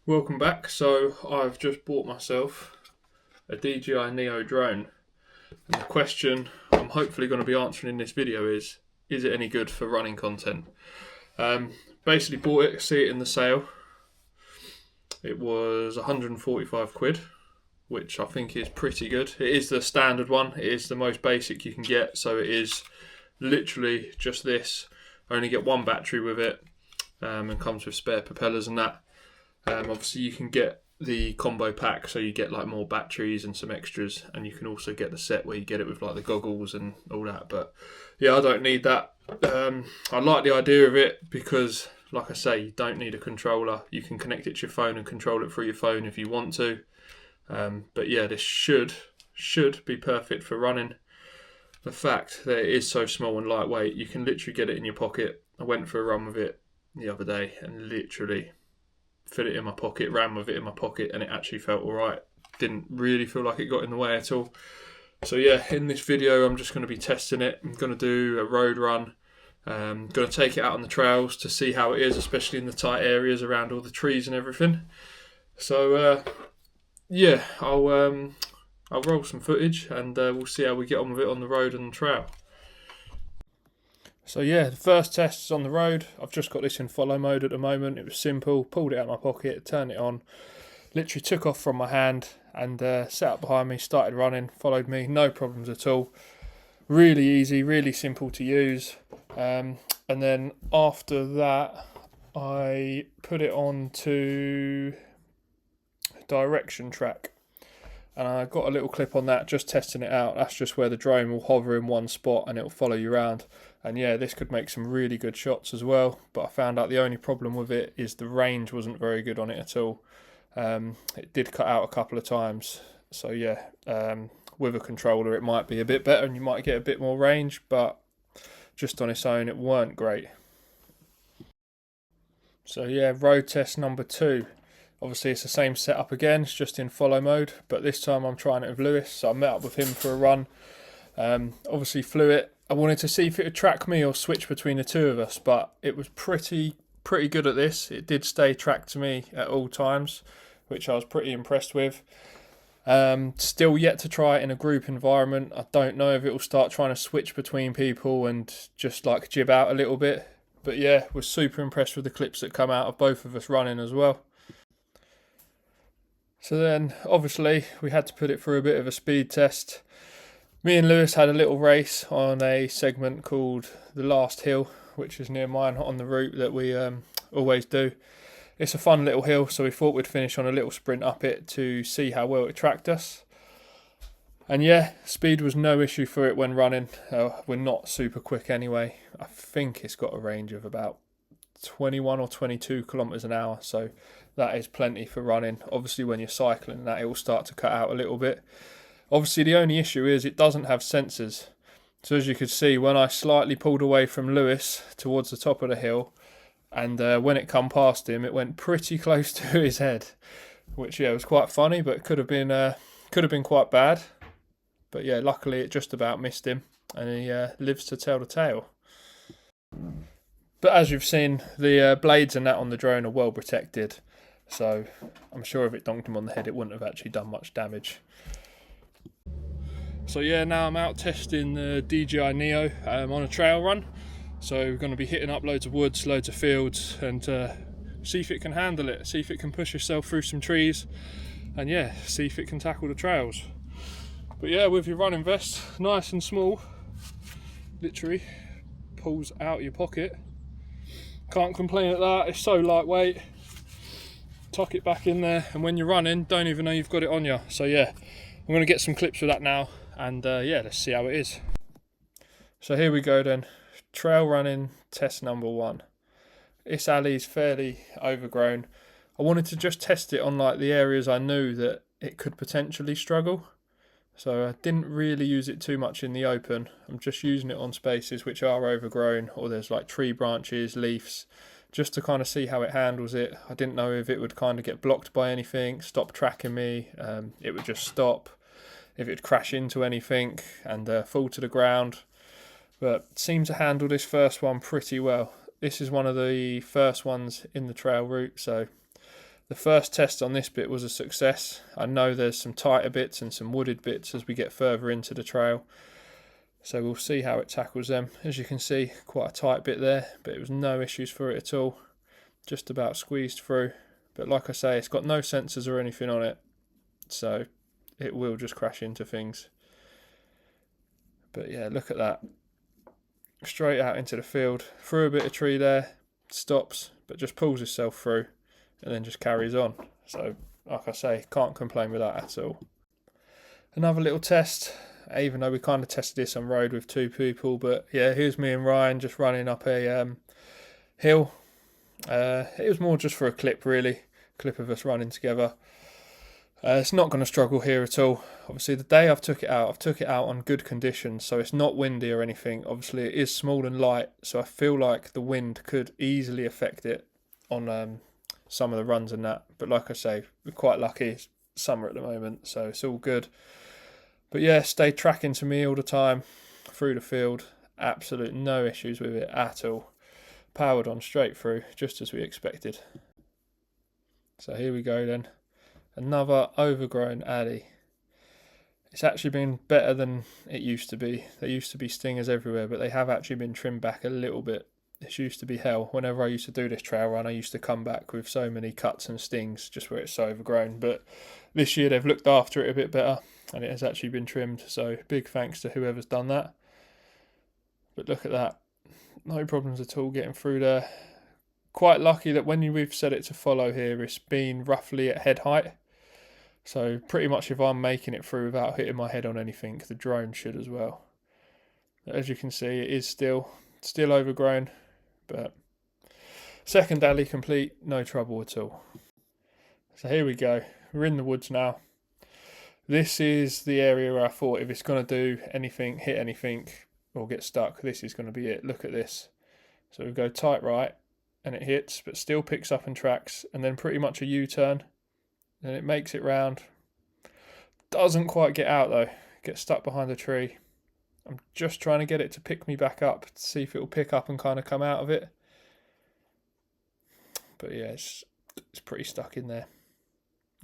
Welcome back. So I've just bought myself a DJI Neo drone, and the question I'm hopefully going to be answering in this video is it any good for running content? Basically bought it, see it in the sale. It was 145 quid, which I think is pretty good. It is the standard one. It is the most basic you can get. So it is literally just this. I only get one battery with it, and comes with spare propellers and that. Obviously you can get the combo pack, so you get like more batteries and some extras, and you can also get the set where you get it with like the goggles and all that. But yeah, I don't need that. I like the idea of it because, like I say, you don't need a controller. You can connect it to your phone and control it through your phone if you want to. But yeah, this should be perfect for running. The fact that it is so small and lightweight, you can literally get it in your pocket. I went for a run with it the other day and literally fit it in my pocket, ran with it in my pocket, and it actually felt alright. Didn't really feel like it got in the way at all. So yeah, in this video I'm just going to be testing it. I'm going to do a road run. Going to take it out on the trails to see how it is, especially in the tight areas around all the trees and everything. So yeah, I'll roll some footage and we'll see how we get on with it on the road and the trail. So yeah, the first test is on the road. I've just got this in follow mode at the moment. It was simple, pulled it out of my pocket, turned it on, literally took off from my hand and sat up behind me, started running, followed me, no problems at all. Really easy, really simple to use. And then after that, I put it on to direction track. And I got a little clip on that, just testing it out. That's just where the drone will hover in one spot and it'll follow you around. And yeah, this could make some really good shots as well. But I found out the only problem with it is the range wasn't very good on it at all. It did cut out a couple of times. So yeah, with a controller it might be a bit better and you might get a bit more range. But just on its own it weren't great. So yeah, road test number 2. Obviously it's the same setup again, it's just in follow mode, but this time I'm trying it with Lewis, so I met up with him for a run. Obviously flew it. I wanted to see if it would track me or switch between the two of us, but it was pretty good at this. It did stay tracked to me at all times, which I was pretty impressed with. Still yet to try it in a group environment. I don't know if it will start trying to switch between people and just like jib out a little bit. But yeah, was super impressed with the clips that come out of both of us running as well. So then, obviously, we had to put it through a bit of a speed test. Me and Lewis had a little race on a segment called the Last Hill, which is near mine on the route that we always do. It's a fun little hill, so we thought we'd finish on a little sprint up it to see how well it tracked us. And yeah, speed was no issue for it when running. We're not super quick anyway. I think it's got a range of about 21 or 22 kilometers an hour, so that is plenty for running. Obviously when you're cycling that, it will start to cut out a little bit. Obviously the only issue is it doesn't have sensors, so as you could see when I slightly pulled away from Lewis towards the top of the hill, and when it come past him it went pretty close to his head, which yeah was quite funny, but could have been quite bad. But yeah, luckily it just about missed him and he lives to tell the tale. But as you've seen, the blades and that on the drone are well protected, so I'm sure if it donked him on the head it wouldn't have actually done much damage. So yeah, now I'm out testing the DJI Neo on a trail run. So we're going to be hitting up loads of woods, loads of fields, and see if it can handle it, see if it can push itself through some trees, and yeah, see if it can tackle the trails. But yeah, with your running vest, nice and small, literally pulls out your pocket. Can't complain at that, it's so lightweight. Tuck it back in there, and when you're running, don't even know you've got it on you. So yeah, I'm going to get some clips of that now, and yeah, let's see how it is. So here we go then, trail running test number 1. This alley's fairly overgrown. I wanted to just test it on like the areas I knew that it could potentially struggle. So I didn't really use it too much in the open. I'm just using it on spaces which are overgrown, or there's like tree branches, leaves, just to kind of see how it handles it. I didn't know if it would kind of get blocked by anything, stop tracking me, it would just stop, if it'd crash into anything and fall to the ground. But it seemed to handle this first one pretty well. This is one of the first ones in the trail route, so The first test on this bit was a success. I know there's some tighter bits and some wooded bits as we get further into the trail, so we'll see how it tackles them. As you can see, quite a tight bit there, but it was no issues for it at all. Just about squeezed through, but like I say, it's got no sensors or anything on it, so it will just crash into things. But yeah, look at that. Straight out into the field, through a bit of tree there, stops, but just pulls itself through and then just carries on. So like I say, can't complain with that at all. Another little test, even though we kind of tested this on road with two people, but yeah, here's me and Ryan just running up a hill. It was more just for a clip really, clip of us running together. It's not going to struggle here at all. Obviously the day I've took it out on good conditions, so it's not windy or anything. Obviously it is small and light, so I feel like the wind could easily affect it on some of the runs and that. But like I say, we're quite lucky, it's summer at the moment, so it's all good. But yeah, stayed tracking to me all the time through the field. Absolute no issues with it at all. Powered on straight through, just as we expected. So here we go then. Another overgrown alley. It's actually been better than it used to be. There used to be stingers everywhere, but they have actually been trimmed back a little bit. This used to be hell. Whenever I used to do this trail run, I used to come back with so many cuts and stings just where it's so overgrown. But this year they've looked after it a bit better and it has actually been trimmed. So big thanks to whoever's done that. But look at that. No problems at all getting through there. Quite lucky that when we've set it to follow here, it's been roughly at head height. So pretty much if I'm making it through without hitting my head on anything, the drone should as well. As you can see, it is still overgrown, but second alley complete, no trouble at all. So here we go, we're in the woods now. This is the area where I thought if it's going to do anything, hit anything, or get stuck, this is going to be it. Look at this. So we go tight right, and it hits, but still picks up and tracks, and then pretty much a U-turn. Then it makes it round. Doesn't quite get out though. Gets stuck behind a tree. I'm just trying to get it to pick me back up to see if it will pick up and kind of come out of it. But yeah, it's pretty stuck in there.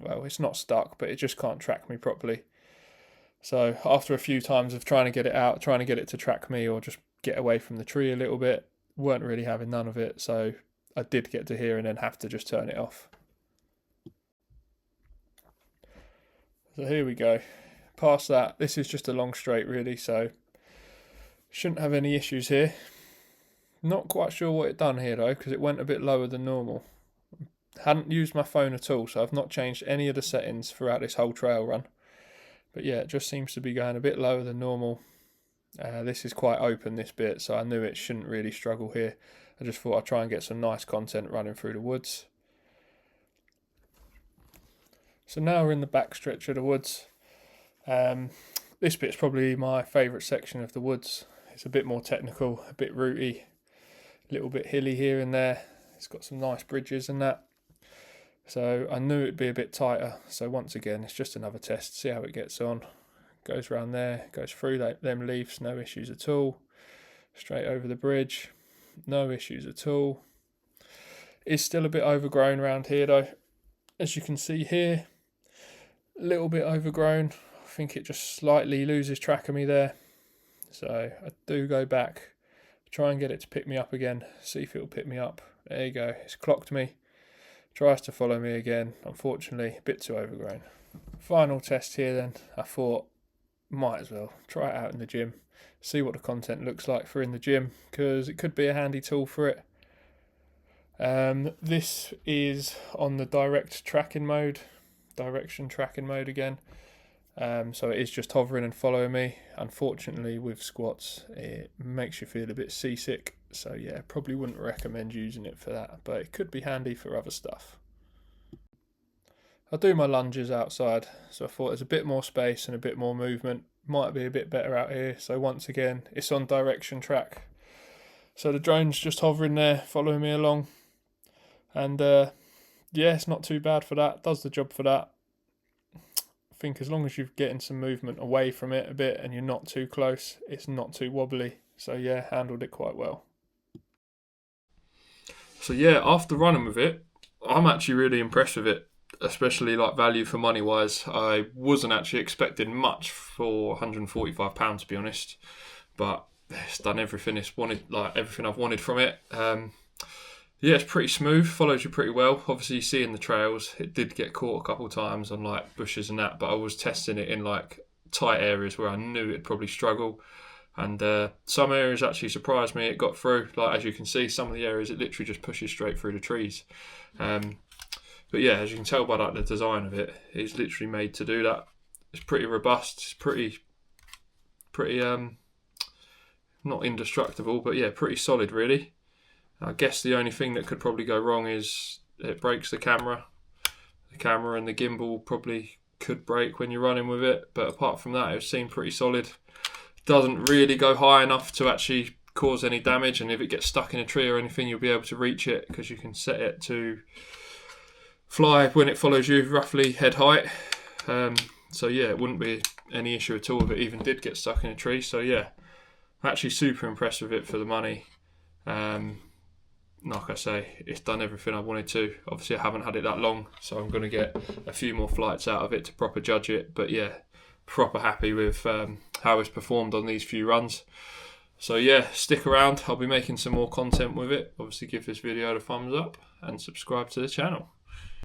Well, it's not stuck, but it just can't track me properly. So after a few times of trying to get it out, trying to get it to track me or just get away from the tree a little bit, weren't really having none of it. So I did get to here and then have to just turn it off. So here we go, past that. This is just a long straight really, so shouldn't have any issues here. Not quite sure what it done here though, because it went a bit lower than normal. Hadn't used my phone at all, so I've not changed any of the settings throughout this whole trail run. But yeah, it just seems to be going a bit lower than normal. This is quite open, this bit, so I knew it shouldn't really struggle here. I just thought I'd try and get some nice content running through the woods. So now we're in the back stretch of the woods. This bit's probably my favourite section of the woods. It's a bit more technical, a bit rooty, a little bit hilly here and there. It's got some nice bridges and that. So I knew it'd be a bit tighter. So once again, it's just another test, see how it gets on. Goes around there, goes through them leaves, no issues at all. Straight over the bridge, no issues at all. It's still a bit overgrown around here though. As you can see here, a little bit overgrown. I think it just slightly loses track of me there. So I do go back, try and get it to pick me up again, see if it'll pick me up. There you go, it's clocked me. Tries to follow me again, unfortunately a bit too overgrown. Final test here then, I thought might as well try it out in the gym, see what the content looks like for in the gym, because it could be a handy tool for it. This is on the direction tracking mode again. So it is just hovering and following me. Unfortunately with squats it makes you feel a bit seasick, so yeah, probably wouldn't recommend using it for that, but it could be handy for other stuff. I do my lunges outside, so I thought there's a bit more space and a bit more movement, might be a bit better out here. So once again, it's on direction track, so the drone's just hovering there following me along, and yeah, it's not too bad for that, does the job for that. I think as long as you're getting some movement away from it a bit and you're not too close, it's not too wobbly. So yeah, handled it quite well. So yeah, after running with it, I'm actually really impressed with it, especially like value for money wise. I wasn't actually expecting much for £145, to be honest, but it's done everything it's wanted, like everything I've wanted from it. Yeah, it's pretty smooth, follows you pretty well. Obviously, you see in the trails, it did get caught a couple of times on like bushes and that, but I was testing it in like tight areas where I knew it'd probably struggle. And some areas actually surprised me. It got through. Like, as you can see, some of the areas it literally just pushes straight through the trees. But yeah, as you can tell by like the design of it, it's literally made to do that. It's pretty robust. It's pretty not indestructible, but yeah, pretty solid really. I guess the only thing that could probably go wrong is it breaks the camera. The camera and the gimbal probably could break when you're running with it, but apart from that, it seemed pretty solid. Doesn't really go high enough to actually cause any damage, and if it gets stuck in a tree or anything, you'll be able to reach it because you can set it to fly when it follows you roughly head height. So yeah, it wouldn't be any issue at all if it even did get stuck in a tree. So yeah, actually super impressed with it for the money. Like I say, it's done everything I wanted to. Obviously I haven't had it that long, so I'm going to get a few more flights out of it to proper judge it, but yeah, proper happy with how it's performed on these few runs. So yeah, stick around, I'll be making some more content with it. Obviously give this video a thumbs up and subscribe to the channel.